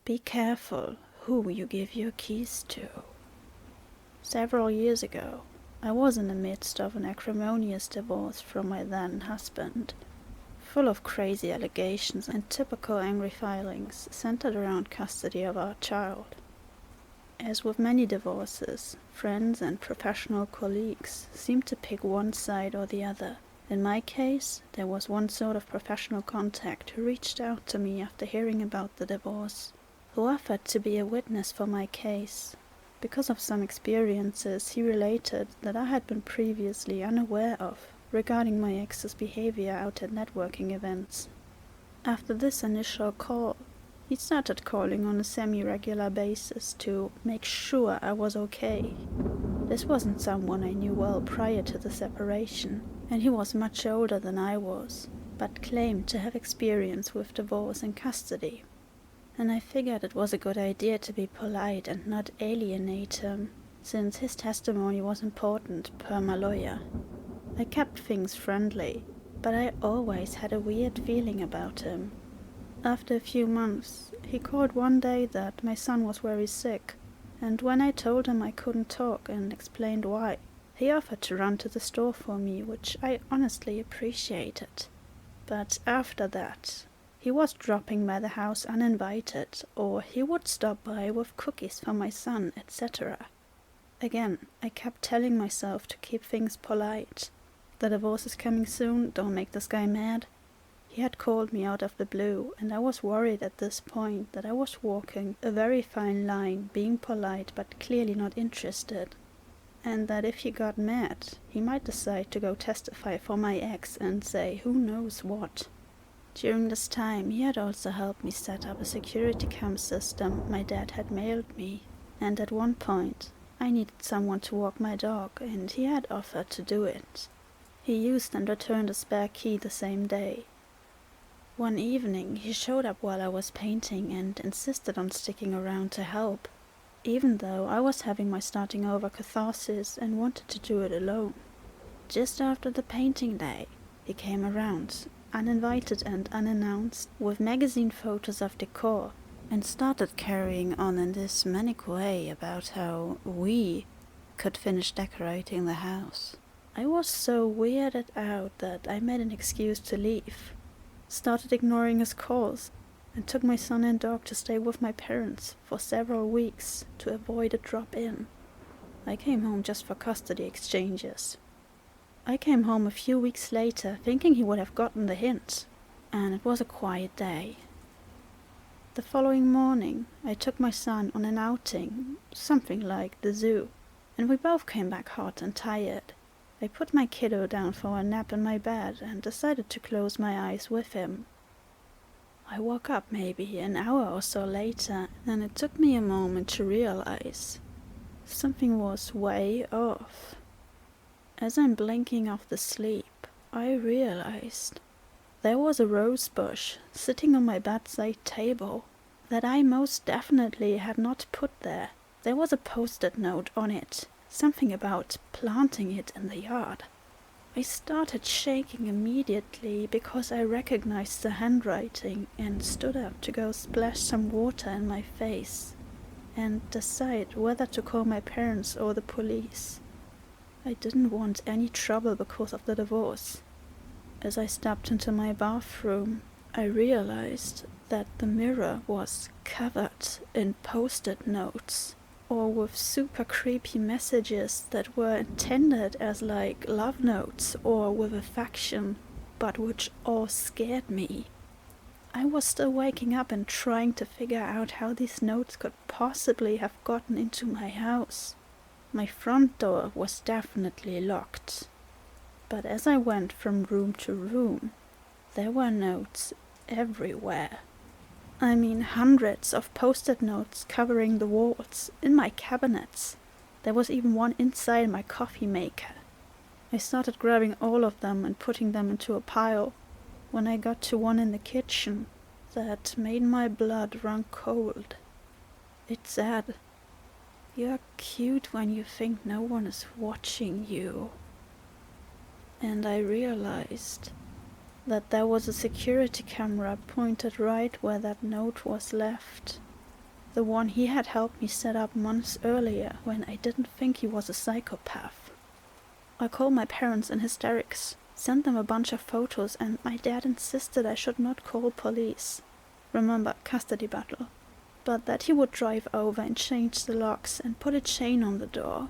Be careful who you give your keys to. Several years ago, I was in the midst of an acrimonious divorce from my then husband, full of crazy allegations and typical angry filings centered around custody of our child. As with many divorces, friends and professional colleagues seemed to pick one side or the other. In my case, there was one sort of professional contact who reached out to me after hearing about the divorce, who offered to be a witness for my case. Because of some experiences he related that I had been previously unaware of regarding my ex's behavior out at networking events. After this initial call, he started calling on a semi-regular basis to make sure I was okay. This wasn't someone I knew well prior to the separation, and he was much older than I was, but claimed to have experience with divorce and custody. And I figured it was a good idea to be polite and not alienate him, since his testimony was important per my lawyer. I kept things friendly, but I always had a weird feeling about him. After a few months, he called one day that my son was very sick, and when I told him I couldn't talk and explained why, he offered to run to the store for me, which I honestly appreciated. But after that, he was dropping by the house uninvited, or he would stop by with cookies for my son, etc. Again, I kept telling myself to keep things polite. The divorce is coming soon, don't make this guy mad. He had called me out of the blue, and I was worried at this point that I was walking a very fine line, being polite but clearly not interested, and that if he got mad, he might decide to go testify for my ex and say who knows what. During this time, he had also helped me set up a security cam system my dad had mailed me, and at one point, I needed someone to walk my dog, and he had offered to do it. He used and returned a spare key the same day. One evening, he showed up while I was painting and insisted on sticking around to help, even though I was having my starting over catharsis and wanted to do it alone. Just after the painting day, he came around, uninvited and unannounced, with magazine photos of decor, and started carrying on in this manic way about how we could finish decorating the house. I was so weirded out that I made an excuse to leave, started ignoring his calls, and took my son and dog to stay with my parents for several weeks to avoid a drop-in. I came home just for custody exchanges. I came home a few weeks later thinking he would have gotten the hint, and it was a quiet day. The following morning, I took my son on an outing, something like the zoo, and we both came back hot and tired. I put my kiddo down for a nap in my bed and decided to close my eyes with him. I woke up maybe an hour or so later, and it took me a moment to realize something was way off. As I'm blinking off the sleep, I realized there was a rose bush sitting on my bedside table that I most definitely had not put there. There was a post-it note on it, something about planting it in the yard. I started shaking immediately because I recognized the handwriting and stood up to go splash some water in my face and decide whether to call my parents or the police. I didn't want any trouble because of the divorce. As I stepped into my bathroom, I realized that the mirror was covered in post-it notes, or with super creepy messages that were intended as like love notes or with affection, but which all scared me. I was still waking up and trying to figure out how these notes could possibly have gotten into my house. My front door was definitely locked, but as I went from room to room, there were notes everywhere. I mean, hundreds of post-it notes covering the walls, in my cabinets. There was even one inside my coffee maker. I started grabbing all of them and putting them into a pile. When I got to one in the kitchen, that made my blood run cold. It said, "You're cute when you think no one is watching you." And I realized that there was a security camera pointed right where that note was left. the one he had helped me set up months earlier when I didn't think he was a psychopath. I called my parents in hysterics, sent them a bunch of photos, and my dad insisted I should not call police. Remember, custody battle. But that he would drive over and change the locks and put a chain on the door.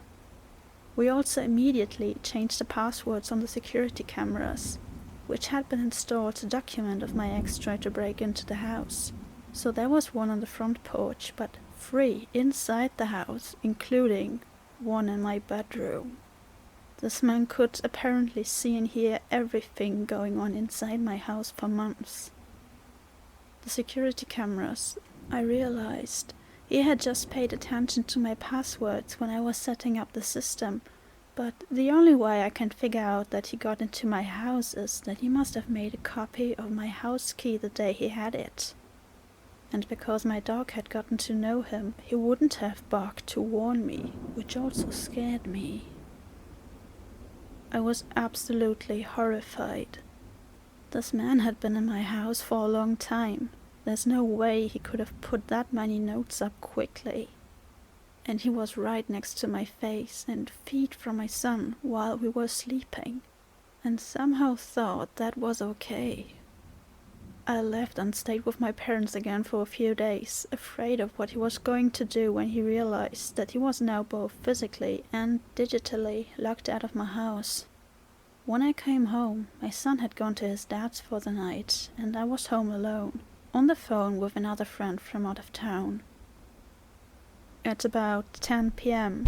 We also immediately changed the passwords on the security cameras, which had been installed to document if my ex tried to break into the house. So there was one on the front porch, but 3 inside the house, including one in my bedroom. This man could apparently see and hear everything going on inside my house for months. The security cameras, I realized, he had just paid attention to my passwords when I was setting up the system, but the only way I can figure out that he got into my house is that he must have made a copy of my house key the day he had it. And because my dog had gotten to know him, he wouldn't have barked to warn me, which also scared me. I was absolutely horrified. This man had been in my house for a long time. There's no way he could have put that many notes up quickly. And he was right next to my face and feet from my son while we were sleeping, and somehow thought that was okay. I left and stayed with my parents again for a few days, afraid of what he was going to do when he realized that he was now both physically and digitally locked out of my house. When I came home, my son had gone to his dad's for the night, and I was home alone, on the phone with another friend from out of town. At about 10 p.m.,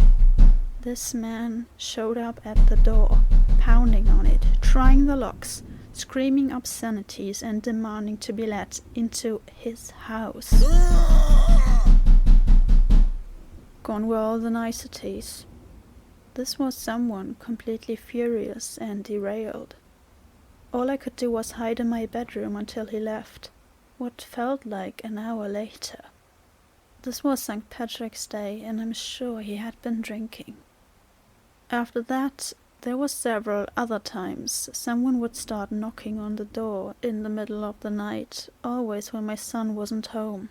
this man showed up at the door, pounding on it, trying the locks, screaming obscenities and demanding to be let into his house. Gone were all the niceties. This was someone completely furious and derailed. All I could do was hide in my bedroom until he left, what felt like an hour later. This was St. Patrick's Day, and I'm sure he had been drinking. After that, there were several other times someone would start knocking on the door in the middle of the night, always when my son wasn't home.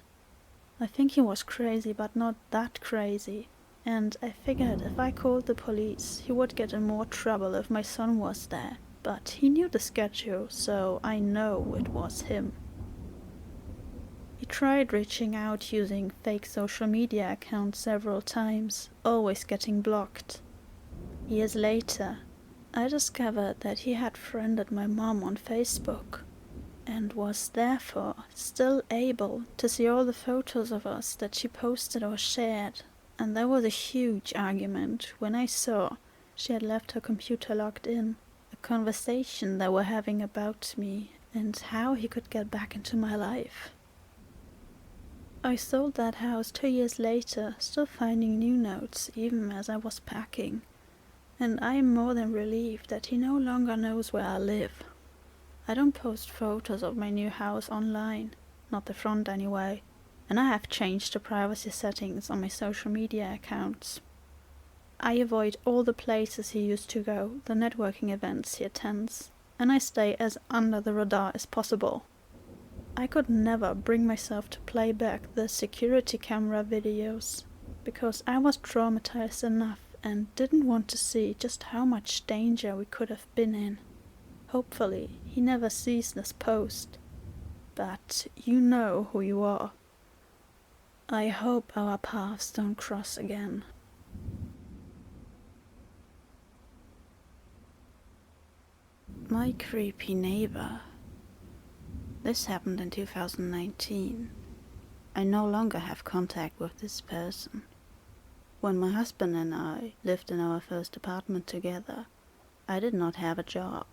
I think he was crazy, but not that crazy, and I figured if I called the police, he would get in more trouble if my son was there. But he knew the schedule, so I know it was him. He tried reaching out using fake social media accounts several times, always getting blocked. Years later, I discovered that he had friended my mom on Facebook, and was therefore still able to see all the photos of us that she posted or shared, and there was a huge argument when I saw she had left her computer logged in, a conversation they were having about me and how he could get back into my life. I sold that house 2 years later, still finding new notes even as I was packing, and I am more than relieved that he no longer knows where I live. I don't post photos of my new house online, not the front anyway, and I have changed the privacy settings on my social media accounts. I avoid all the places he used to go, the networking events he attends, and I stay as under the radar as possible. I could never bring myself to play back the security camera videos, because I was traumatized enough and didn't want to see just how much danger we could have been in. Hopefully, he never sees this post, but you know who you are. I hope our paths don't cross again. My creepy neighbor. This happened in 2019. I no longer have contact with this person. When my husband and I lived in our first apartment together, I did not have a job.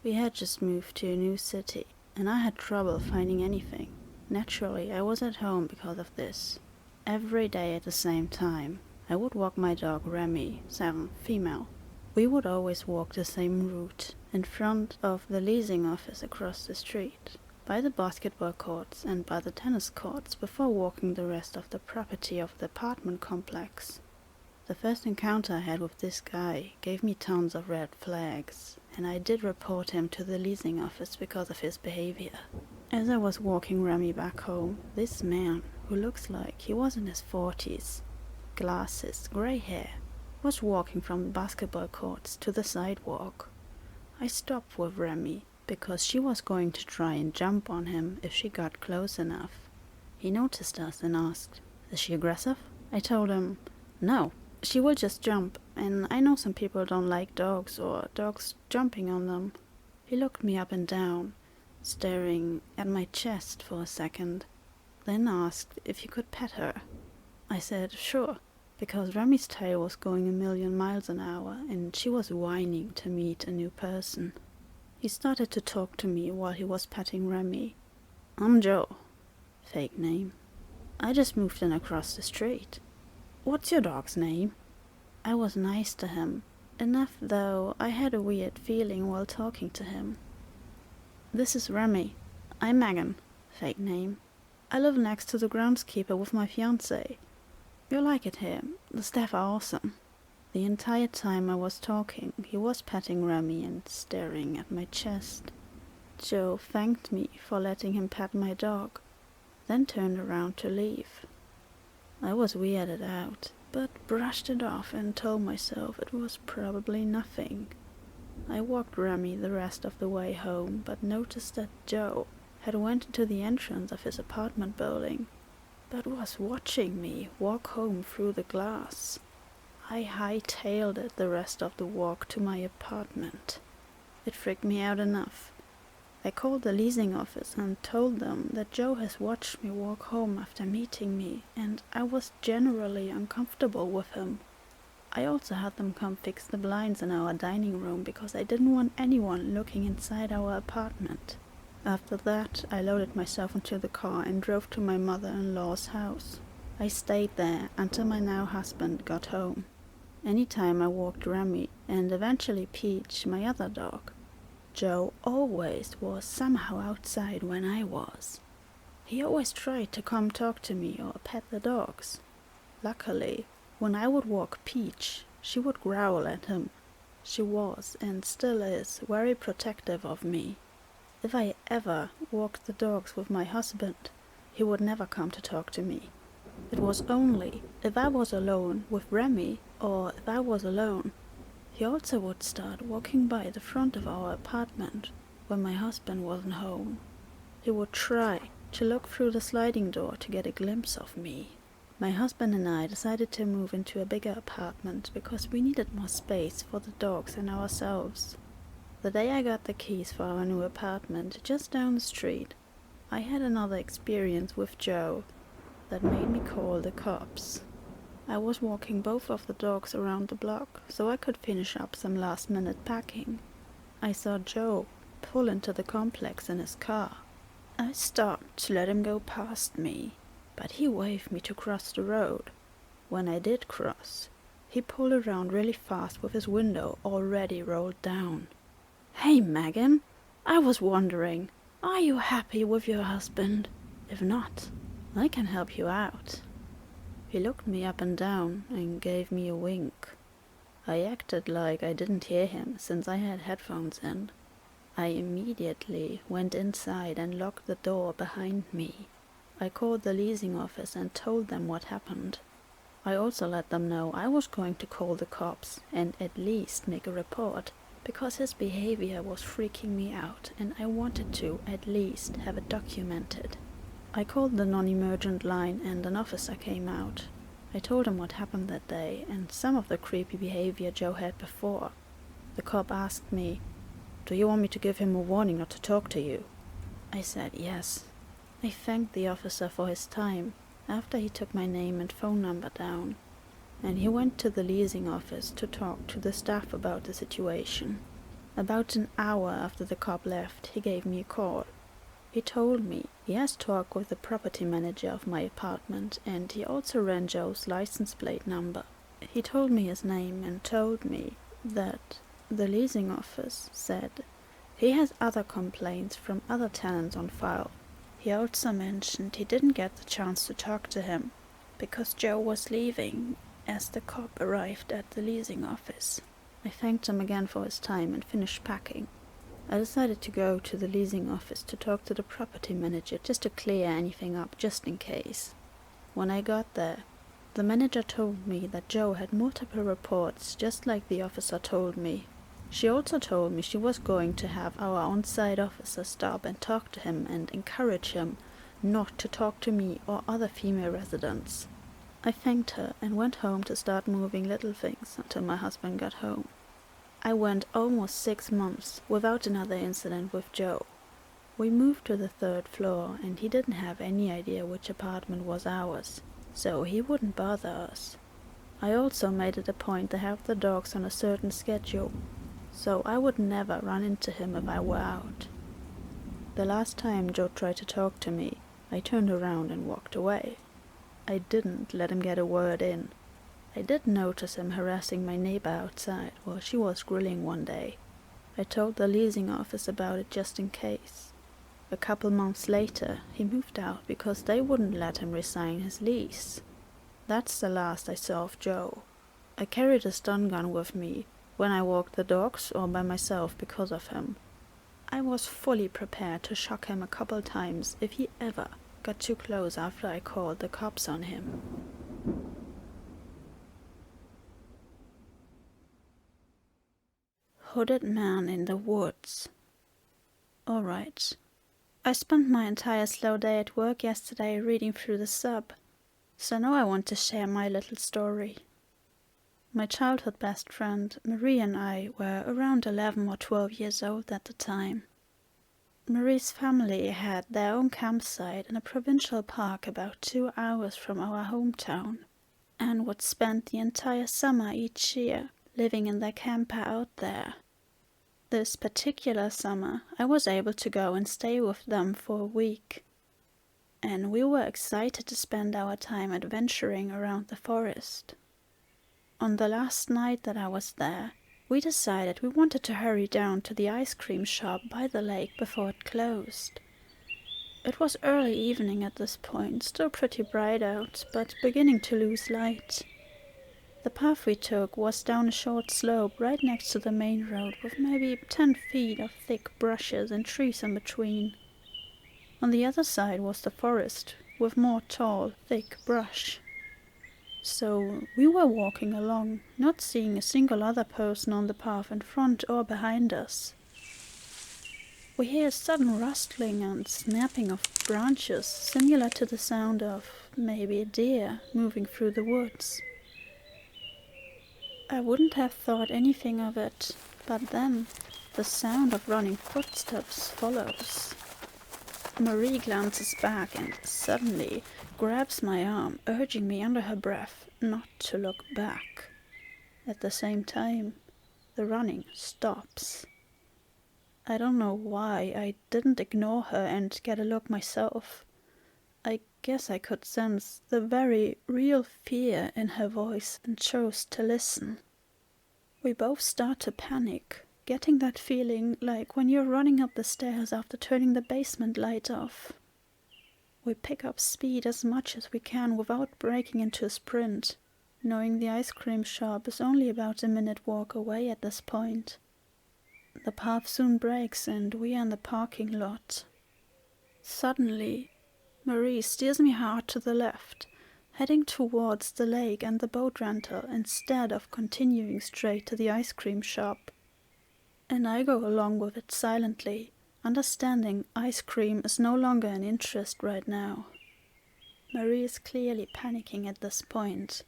We had just moved to a new city, and I had trouble finding anything. Naturally, I was at home because of this. Every day at the same time, I would walk my dog Remy, 7, female. We would always walk the same route, in front of the leasing office across the street, by the basketball courts and by the tennis courts before walking the rest of the property of the apartment complex. The first encounter I had with this guy gave me tons of red flags, and I did report him to the leasing office because of his behavior. As I was walking Remy back home, this man, who looks like he was in his 40s, glasses, grey hair, was walking from the basketball courts to the sidewalk. I stopped with Remy because she was going to try and jump on him if she got close enough. He noticed us and asked, "Is she aggressive?" I told him, "No, she will just jump, and I know some people don't like dogs or dogs jumping on them." He looked me up and down, staring at my chest for a second, then asked if he could pet her. I said sure, because Remy's tail was going 1,000,000 miles an hour and she was whining to meet a new person. He started to talk to me while he was petting Remy. "I'm Joe." Fake name. "I just moved in across the street." "What's your dog's name?" I was nice to him, enough though I had a weird feeling while talking to him. "This is Remy. I'm Megan." Fake name. "I live next to the groundskeeper with my fiancé. You'll like it here. The staff are awesome." The entire time I was talking, he was petting Remy and staring at my chest. Joe thanked me for letting him pet my dog, then turned around to leave. I was weirded out, but brushed it off and told myself it was probably nothing. I walked Remy the rest of the way home, but noticed that Joe had went into the entrance of his apartment building, but was watching me walk home through the glass. I hightailed it the rest of the walk to my apartment. It freaked me out enough. I called the leasing office and told them that Joe has watched me walk home after meeting me, and I was generally uncomfortable with him. I also had them come fix the blinds in our dining room because I didn't want anyone looking inside our apartment. After that, I loaded myself into the car and drove to my mother-in-law's house. I stayed there until my now husband got home. Anytime I walked Remy, and eventually Peach, my other dog, Joe always was somehow outside when I was. He always tried to come talk to me or pet the dogs. Luckily, when I would walk Peach, she would growl at him. She was, and still is, very protective of me. If I ever walked the dogs with my husband, he would never come to talk to me. It was only if I was alone with Remy, or if I was alone. He also would start walking by the front of our apartment when my husband wasn't home. He would try to look through the sliding door to get a glimpse of me. My husband and I decided to move into a bigger apartment because we needed more space for the dogs and ourselves. The day I got the keys for our new apartment just down the street, I had another experience with Joe that made me call the cops. I was walking both of the dogs around the block so I could finish up some last-minute packing. I saw Joe pull into the complex in his car. I stopped to let him go past me, but he waved me to cross the road. When I did cross, he pulled around really fast with his window already rolled down. "Hey, Megan, I was wondering, are you happy with your husband? If not, I can help you out." He looked me up and down and gave me a wink. I acted like I didn't hear him since I had headphones in. I immediately went inside and locked the door behind me. I called the leasing office and told them what happened. I also let them know I was going to call the cops and at least make a report, because his behavior was freaking me out and I wanted to at least have it documented. I called the non-emergent line and an officer came out. I told him what happened that day and some of the creepy behavior Joe had before. The cop asked me, "Do you want me to give him a warning not to talk to you?" I said yes. I thanked the officer for his time after he took my name and phone number down, and he went to the leasing office to talk to the staff about the situation. About an hour after the cop left, he gave me a call. He told me he has talked with the property manager of my apartment, and he also ran Joe's license plate number. He told me his name and told me that the leasing office said he has other complaints from other tenants on file. He also mentioned he didn't get the chance to talk to him because Joe was leaving as the cop arrived at the leasing office. I thanked him again for his time and finished packing. I decided to go to the leasing office to talk to the property manager just to clear anything up just in case. When I got there, the manager told me that Joe had multiple reports, just like the officer told me. She also told me she was going to have our on-site officer stop and talk to him and encourage him not to talk to me or other female residents. I thanked her and went home to start moving little things until my husband got home. I went almost 6 months without another incident with Joe. We moved to the 3rd floor and he didn't have any idea which apartment was ours, so he wouldn't bother us. I also made it a point to have the dogs on a certain schedule, so I would never run into him if I were out. The last time Joe tried to talk to me, I turned around and walked away. I didn't let him get a word in. I did notice him harassing my neighbor outside while she was grilling one day. I told the leasing office about it just in case. A couple months later, he moved out because they wouldn't let him resign his lease. That's the last I saw of Joe. I carried a stun gun with me when I walked the dogs or by myself because of him. I was fully prepared to shock him a couple times if he ever got too close after I called the cops on him. Hooded man in the woods. Alright. I spent my entire slow day at work yesterday reading through the sub, so now I want to share my little story. My childhood best friend, Marie, and I were around 11 or 12 years old at the time. Marie's family had their own campsite in a provincial park about 2 hours from our hometown, and would spend the entire summer each year living in their camper out there. This particular summer, I was able to go and stay with them for a week, and we were excited to spend our time adventuring around the forest. On the last night that I was there, we decided we wanted to hurry down to the ice cream shop by the lake before it closed. It was early evening at this point, still pretty bright out, but beginning to lose light. The path we took was down a short slope right next to the main road with maybe 10 feet of thick bushes and trees in between. On the other side was the forest with more tall, thick brush. So we were walking along, not seeing a single other person on the path in front or behind us. We hear a sudden rustling and snapping of branches, similar to the sound of maybe a deer moving through the woods. I wouldn't have thought anything of it, but then the sound of running footsteps follows. Marie glances back and suddenly grabs my arm, urging me under her breath not to look back. At the same time, the running stops. I don't know why I didn't ignore her and get a look myself. I guess I could sense the very real fear in her voice and chose to listen. We both start to panic, getting that feeling like when you're running up the stairs after turning the basement light off. We pick up speed as much as we can without breaking into a sprint, knowing the ice cream shop is only about a minute walk away at this point. The path soon breaks and we are in the parking lot. Suddenly, Marie steers me hard to the left, heading towards the lake and the boat rental instead of continuing straight to the ice cream shop. And I go along with it silently, understanding ice cream is no longer an interest right now. Marie is clearly panicking at this point.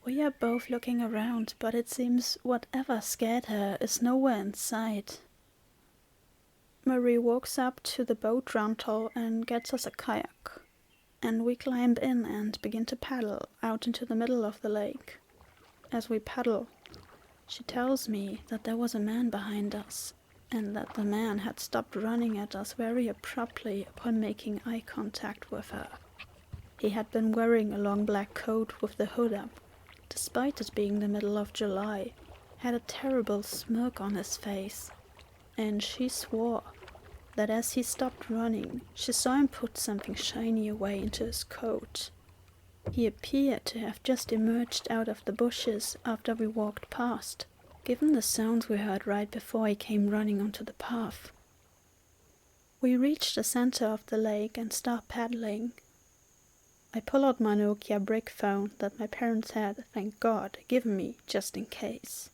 We are both looking around, but it seems whatever scared her is nowhere in sight. Marie walks up to the boat rental and gets us a kayak, and we climb in and begin to paddle out into the middle of the lake. As we paddle, she tells me that there was a man behind us, and that the man had stopped running at us very abruptly upon making eye contact with her. He had been wearing a long black coat with the hood up, despite it being the middle of July, had a terrible smirk on his face, and she swore that as he stopped running, she saw him put something shiny away into his coat. He appeared to have just emerged out of the bushes after we walked past, given the sounds we heard right before he came running onto the path. We reached the center of the lake and stopped paddling. I pull out my Nokia brick phone that my parents had, thank God, given me just in case.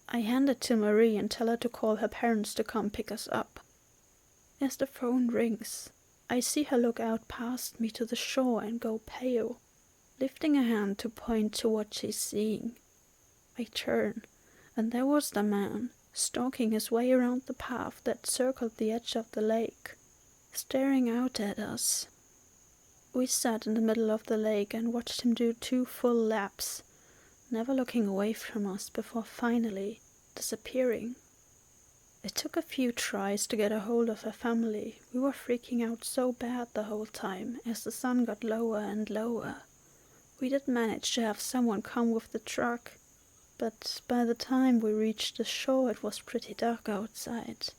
I hand it to Marie and tell her to call her parents to come pick us up. As the phone rings, I see her look out past me to the shore and go pale, lifting a hand to point to what she's seeing. I turn, and there was the man, stalking his way around the path that circled the edge of the lake, staring out at us. We sat in the middle of the lake and watched him do 2 full laps, never looking away from us before finally disappearing. It took a few tries to get a hold of her family. We were freaking out so bad the whole time as the sun got lower and lower. We did manage to have someone come with the truck, but by the time we reached the shore it was pretty dark outside.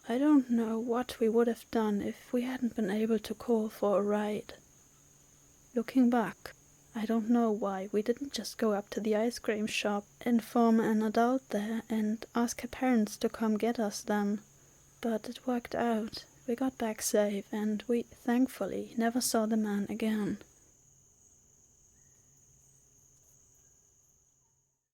I don't know what we would have done if we hadn't been able to call for a ride. Looking back, I don't know why we didn't just go up to the ice cream shop, inform an adult there, and ask her parents to come get us then. But it worked out. We got back safe, and we, thankfully, never saw the man again.